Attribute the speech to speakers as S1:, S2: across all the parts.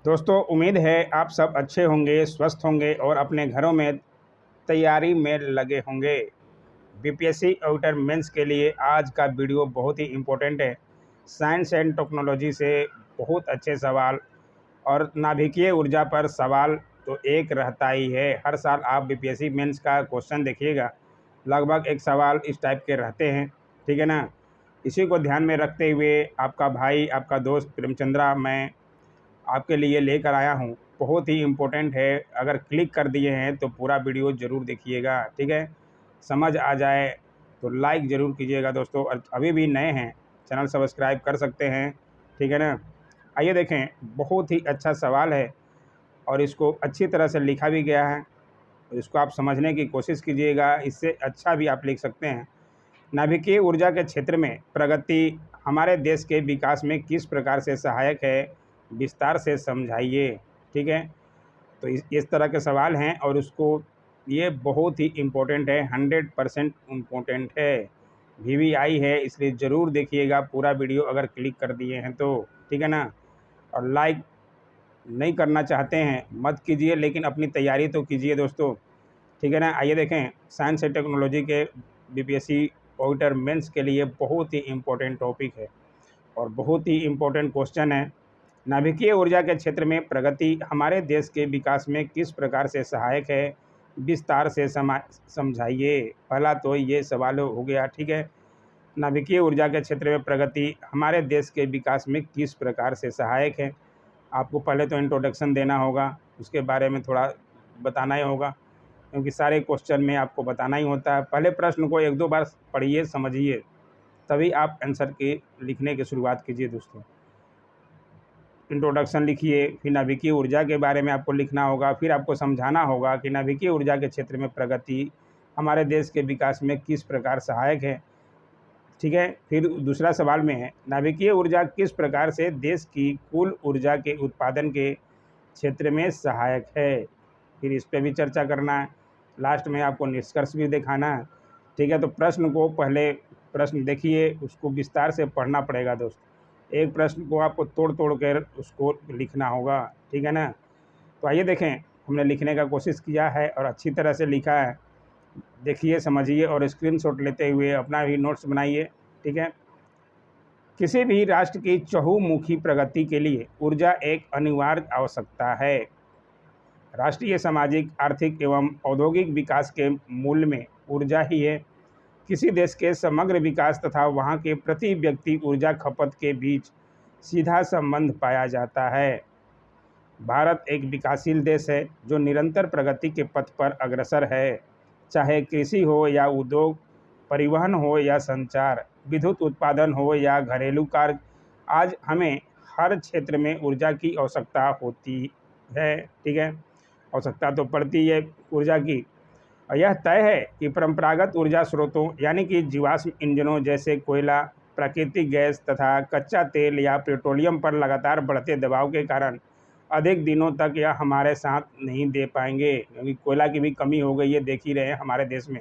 S1: दोस्तों, उम्मीद है आप सब अच्छे होंगे, स्वस्थ होंगे और अपने घरों में तैयारी में लगे होंगे। बीपीएससी आउटर मेंस के लिए आज का वीडियो बहुत ही इम्पोर्टेंट है। साइंस एंड टेक्नोलॉजी से बहुत अच्छे सवाल और नाभिकीय ऊर्जा पर सवाल तो एक रहता ही है। हर साल आप बीपीएससी मेंस का क्वेश्चन देखिएगा, लगभग एक सवाल इस टाइप के रहते हैं, ठीक है ना। इसी को ध्यान में रखते हुए आपका भाई, आपका दोस्त प्रेमचंद्रा मैं आपके लिए लेकर आया हूँ। बहुत ही इम्पोर्टेंट है, अगर क्लिक कर दिए हैं तो पूरा वीडियो ज़रूर देखिएगा, ठीक है। समझ आ जाए तो लाइक ज़रूर कीजिएगा दोस्तों, और अभी भी नए हैं चैनल सब्सक्राइब कर सकते हैं, ठीक है ना। आइए देखें, बहुत ही अच्छा सवाल है और इसको अच्छी तरह से लिखा भी गया है, तो इसको आप समझने की कोशिश कीजिएगा, इससे अच्छा भी आप लिख सकते हैं। नाभिकीय ऊर्जा के क्षेत्र में प्रगति हमारे देश के विकास में किस प्रकार से सहायक है, विस्तार से समझाइए, ठीक है। तो इस तरह के सवाल हैं और उसको ये बहुत ही इम्पोर्टेंट है, 100% इम्पोर्टेंट है। वीवीआई है, इसलिए ज़रूर देखिएगा पूरा वीडियो अगर क्लिक कर दिए हैं तो, ठीक है ना। और लाइक नहीं करना चाहते हैं मत कीजिए, लेकिन अपनी तैयारी तो कीजिए दोस्तों, ठीक है ना। आइए देखें, साइंस एंड टेक्नोलॉजी के बीपीएससी ऑडिटर मेंस के लिए बहुत ही इम्पोर्टेंट टॉपिक है और बहुत ही इम्पोर्टेंट क्वेश्चन है। नाभिकीय ऊर्जा के क्षेत्र में प्रगति हमारे देश के विकास में किस प्रकार से सहायक है, विस्तार से समझाइए। पहला तो ये सवाल हो गया, ठीक है। नाभिकीय ऊर्जा के क्षेत्र में प्रगति हमारे देश के विकास में किस प्रकार से सहायक है। आपको पहले तो इंट्रोडक्शन देना होगा, उसके बारे में थोड़ा बताना ही होगा, क्योंकि सारे क्वेश्चन में आपको बताना ही होता है। पहले प्रश्न को एक दो बार पढ़िए, समझिए, तभी आप आंसर के लिखने की शुरुआत कीजिए दोस्तों। इंट्रोडक्शन लिखिए, फिर नाभिकीय ऊर्जा के बारे में आपको लिखना होगा, फिर आपको समझाना होगा कि नाभिकीय ऊर्जा के क्षेत्र में प्रगति हमारे देश के विकास में किस प्रकार सहायक है, ठीक है। फिर दूसरा सवाल में है, नाभिकीय ऊर्जा किस प्रकार से देश की कुल ऊर्जा के उत्पादन के क्षेत्र में सहायक है, फिर इस पर भी चर्चा करना है। लास्ट में आपको निष्कर्ष भी दिखाना है, ठीक है। तो प्रश्न को पहले प्रश्न देखिए, उसको विस्तार से पढ़ना पड़ेगा दोस्त। एक प्रश्न को आपको तोड़ तोड़ कर उसको लिखना होगा, ठीक है ना। तो आइए देखें, हमने लिखने का कोशिश किया है और अच्छी तरह से लिखा है। देखिए, समझिए और स्क्रीनशॉट लेते हुए अपना भी नोट्स बनाइए, ठीक है। किसी भी राष्ट्र की चहुमुखी प्रगति के लिए ऊर्जा एक अनिवार्य आवश्यकता है। राष्ट्रीय सामाजिक, आर्थिक एवं औद्योगिक विकास के मूल में ऊर्जा ही है। किसी देश के समग्र विकास तथा वहाँ के प्रति व्यक्ति ऊर्जा खपत के बीच सीधा संबंध पाया जाता है। भारत एक विकासशील देश है जो निरंतर प्रगति के पथ पर अग्रसर है। चाहे कृषि हो या उद्योग, परिवहन हो या संचार, विद्युत उत्पादन हो या घरेलू कार्य, आज हमें हर क्षेत्र में ऊर्जा की आवश्यकता होती है, ठीक है। आवश्यकता तो पड़ती है ऊर्जा की। और यह तय है कि परंपरागत ऊर्जा स्रोतों यानी कि जीवाश्म ईंधनों जैसे कोयला, प्राकृतिक गैस तथा कच्चा तेल या पेट्रोलियम पर लगातार बढ़ते दबाव के कारण अधिक दिनों तक यह हमारे साथ नहीं दे पाएंगे, क्योंकि कोयला की भी कमी हो गई है, देख ही रहे हैं हमारे देश में।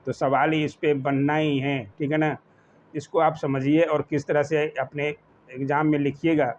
S1: तो सवाल ही इस पे बनना ही है, ठीक है ना। इसको आप समझिए और किस तरह से अपने एग्ज़ाम में लिखिएगा।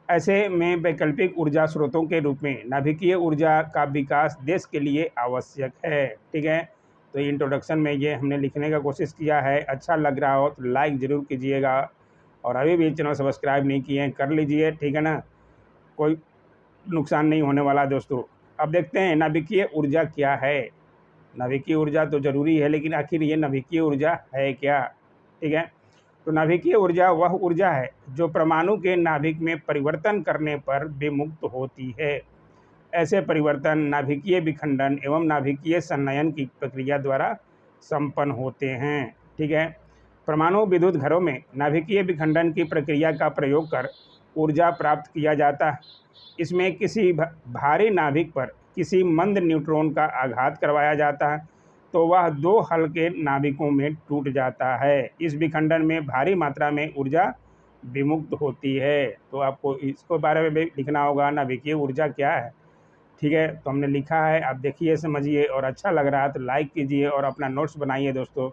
S1: ऐसे में वैकल्पिक ऊर्जा स्रोतों के रूप में नाभिकीय ऊर्जा का विकास देश के लिए आवश्यक है, ठीक है। तो इंट्रोडक्शन में ये हमने लिखने का कोशिश किया है। अच्छा लग रहा हो तो लाइक ज़रूर कीजिएगा, और अभी भी चैनल सब्सक्राइब नहीं किए हैं कर लीजिए, ठीक है ना। कोई नुकसान नहीं होने वाला दोस्तों। अब देखते हैं नाभिकीय ऊर्जा क्या है। नाभिकीय ऊर्जा तो ज़रूरी है, लेकिन आखिर ये नाभिकीय ऊर्जा है क्या, ठीक है। तो नाभिकीय ऊर्जा वह ऊर्जा है जो परमाणु के नाभिक में परिवर्तन करने पर विमुक्त होती है। ऐसे परिवर्तन नाभिकीय विखंडन एवं नाभिकीय संलयन की प्रक्रिया द्वारा संपन्न होते हैं, ठीक है। परमाणु विद्युत घरों में नाभिकीय विखंडन की प्रक्रिया का प्रयोग कर ऊर्जा प्राप्त किया जाता है। इसमें किसी भारी नाभिक पर किसी मंद न्यूट्रॉन का आघात करवाया जाता है तो वह दो हल्के नाभिकों में टूट जाता है। इस विखंडन में भारी मात्रा में ऊर्जा विमुक्त होती है। तो आपको इसको बारे में भी लिखना होगा, नाभिकीय ऊर्जा क्या है, ठीक है। तो हमने लिखा है, आप देखिए, समझिए, और अच्छा लग रहा है तो लाइक कीजिए और अपना नोट्स बनाइए दोस्तों।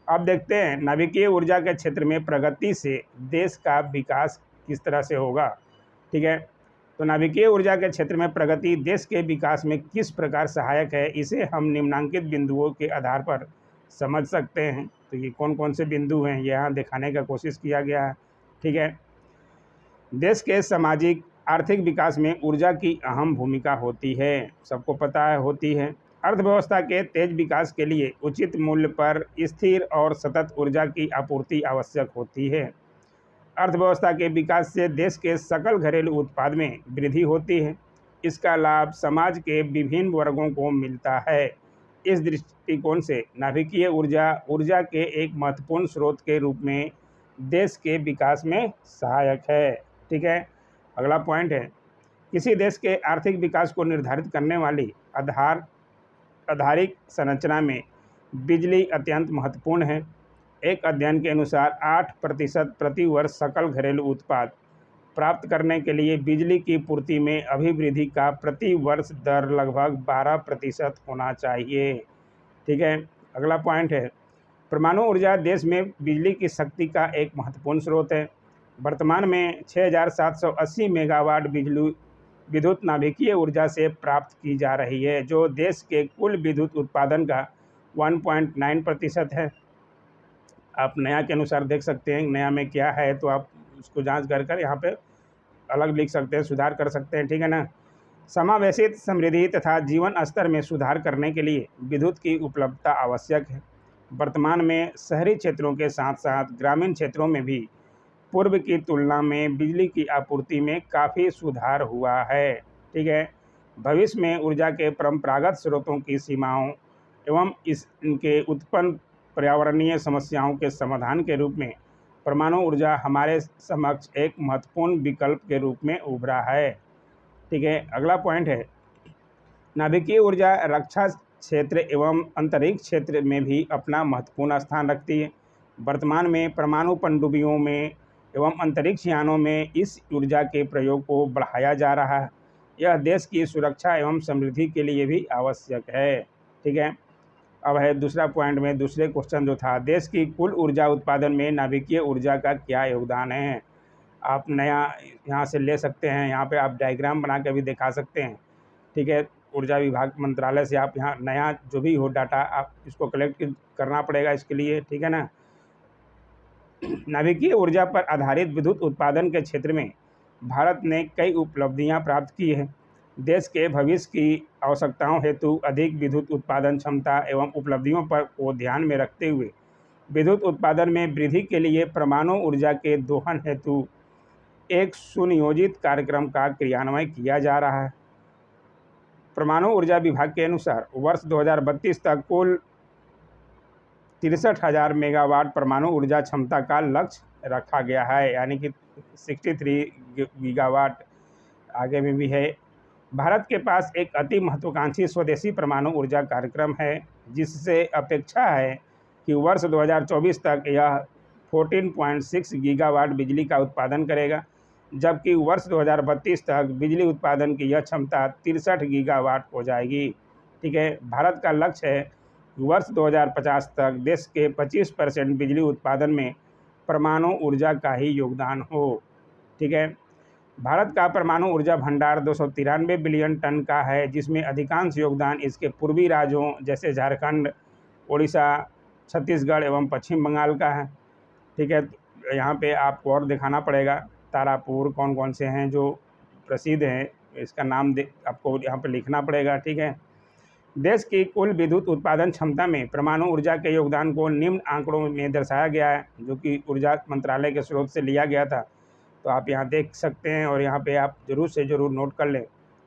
S1: अब देखते हैं नाभिकीय ऊर्जा के क्षेत्र में प्रगति से देश का विकास किस तरह से होगा, ठीक है। तो नाभिकीय ऊर्जा के क्षेत्र में प्रगति देश के विकास में किस प्रकार सहायक है, इसे हम निम्नांकित बिंदुओं के आधार पर समझ सकते हैं। तो ये कौन कौन से बिंदु हैं, ये यहाँ दिखाने का कोशिश किया गया है। ठीक है, देश के सामाजिक आर्थिक विकास में ऊर्जा की अहम भूमिका होती है, सबको पता है होती है। अर्थव्यवस्था के तेज विकास के लिए उचित मूल्य पर स्थिर और सतत ऊर्जा की आपूर्ति आवश्यक होती है। अर्थव्यवस्था के विकास से देश के सकल घरेलू उत्पाद में वृद्धि होती है। इसका लाभ समाज के विभिन्न वर्गों को मिलता है। इस दृष्टिकोण से नाभिकीय ऊर्जा ऊर्जा के एक महत्वपूर्ण स्रोत के रूप में देश के विकास में सहायक है। ठीक है, अगला पॉइंट है, किसी देश के आर्थिक विकास को निर्धारित करने वाली आधारिक संरचना में बिजली अत्यंत महत्वपूर्ण है। एक अध्ययन के अनुसार 8% प्रति वर्ष सकल घरेलू उत्पाद प्राप्त करने के लिए बिजली की पूर्ति में अभिवृद्धि का प्रति वर्ष दर लगभग 12% होना चाहिए। ठीक है, अगला पॉइंट है, परमाणु ऊर्जा देश में बिजली की शक्ति का एक महत्वपूर्ण स्रोत है। वर्तमान में 6780 मेगावाट विद्युत नाभिकीय ऊर्जा से प्राप्त की जा रही है, जो देश के कुल विद्युत उत्पादन का 1.9% है। आप नया के अनुसार देख सकते हैं नया में क्या है, तो आप उसको जांच कर यहाँ पे अलग लिख सकते हैं, सुधार कर सकते हैं। ठीक है ना। समावेशित समृद्धि तथा जीवन स्तर में सुधार करने के लिए विद्युत की उपलब्धता आवश्यक है। वर्तमान में शहरी क्षेत्रों के साथ साथ ग्रामीण क्षेत्रों में भी पूर्व की तुलना में बिजली की आपूर्ति में काफ़ी सुधार हुआ है। ठीक है, भविष्य में ऊर्जा के परंपरागत स्रोतों की सीमाओं एवं इनके उत्पन्न पर्यावरणीय समस्याओं के समाधान के रूप में परमाणु ऊर्जा हमारे समक्ष एक महत्वपूर्ण विकल्प के रूप में उभरा है। ठीक है, अगला पॉइंट है, नाभिकीय ऊर्जा रक्षा क्षेत्र एवं अंतरिक्ष क्षेत्र में भी अपना महत्वपूर्ण स्थान रखती है। वर्तमान में परमाणु पनडुब्बियों में एवं अंतरिक्ष यानों में इस ऊर्जा के प्रयोग को बढ़ाया जा रहा है। यह देश की सुरक्षा एवं समृद्धि के लिए भी आवश्यक है। ठीक है, अब है दूसरा पॉइंट में दूसरे क्वेश्चन जो था, देश की कुल ऊर्जा उत्पादन में नाभिकीय ऊर्जा का क्या योगदान है। आप नया यहाँ से ले सकते हैं, यहाँ पे आप डायग्राम बना के भी दिखा सकते हैं। ठीक है, ऊर्जा विभाग मंत्रालय से आप यहाँ नया जो भी हो डाटा आप इसको कलेक्ट करना पड़ेगा इसके लिए। ठीक है ना। नाभिकीय ऊर्जा पर आधारित विद्युत उत्पादन के क्षेत्र में भारत ने कई उपलब्धियां प्राप्त की हैं। देश के भविष्य की आवश्यकताओं हेतु अधिक विद्युत उत्पादन क्षमता एवं उपलब्धियों पर को ध्यान में रखते हुए विद्युत उत्पादन में वृद्धि के लिए परमाणु ऊर्जा के दोहन हेतु एक सुनियोजित कार्यक्रम का क्रियान्वयन किया जा रहा है। परमाणु ऊर्जा विभाग के अनुसार वर्ष 2032 तक कुल 63,000 मेगावाट परमाणु ऊर्जा क्षमता का लक्ष्य रखा गया है, यानी कि 63 गीगावाट आगे में भी है। भारत के पास एक अति महत्वाकांक्षी स्वदेशी परमाणु ऊर्जा कार्यक्रम है, जिससे अपेक्षा है कि वर्ष 2024 तक यह 14.6 गीगावाट बिजली का उत्पादन करेगा, जबकि वर्ष 2032 तक बिजली उत्पादन की यह क्षमता 63 गीगावाट हो जाएगी। ठीक है, भारत का लक्ष्य है कि वर्ष 2050 तक देश के 25% बिजली उत्पादन में परमाणु ऊर्जा का ही योगदान हो। ठीक है, भारत का परमाणु ऊर्जा भंडार 293 बिलियन टन का है, जिसमें अधिकांश योगदान इसके पूर्वी राज्यों जैसे झारखंड, उड़ीसा, छत्तीसगढ़ एवं पश्चिम बंगाल का है। ठीक है, यहाँ पे आपको और दिखाना पड़ेगा तारापुर कौन कौन से हैं जो प्रसिद्ध हैं, इसका नाम आपको यहाँ पे लिखना पड़ेगा। ठीक है, देश की कुल विद्युत उत्पादन क्षमता में परमाणु ऊर्जा के योगदान को निम्न आंकड़ों में दर्शाया गया है, जो कि ऊर्जा मंत्रालय के स्रोत से लिया गया था। तो आप यहाँ देख सकते हैं और यहाँ पे आप ज़रूर से ज़रूर नोट कर लें।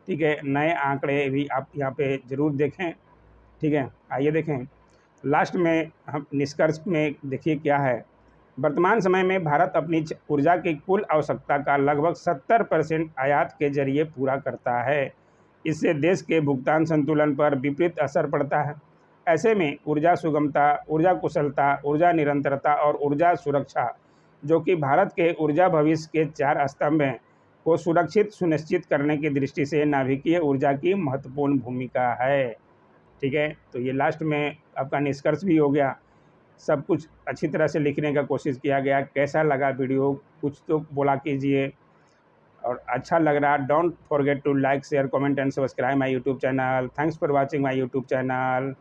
S1: ठीक है, नए आंकड़े भी आप यहाँ पे ज़रूर देखें। ठीक है, आइए देखें लास्ट में हम निष्कर्ष में देखिए क्या है। वर्तमान समय में भारत अपनी ऊर्जा की कुल आवश्यकता का लगभग 70% आयात के जरिए पूरा करता है। इससे देश के भुगतान संतुलन पर विपरीत असर पड़ता है। ऐसे में ऊर्जा सुगमता, ऊर्जा कुशलता, ऊर्जा निरंतरता और ऊर्जा सुरक्षा, जो कि भारत के ऊर्जा भविष्य के 4 स्तंभ हैं, को सुनिश्चित करने की दृष्टि से नाभिकीय ऊर्जा की महत्वपूर्ण भूमिका है। ठीक है, तो ये लास्ट में आपका निष्कर्ष भी हो गया। सब कुछ अच्छी तरह से लिखने का कोशिश किया गया। कैसा लगा वीडियो, कुछ तो बोला कीजिए। और अच्छा लग रहा, don't forget to like share comment and subscribe my YouTube channel. Thanks for watching my YouTube channel.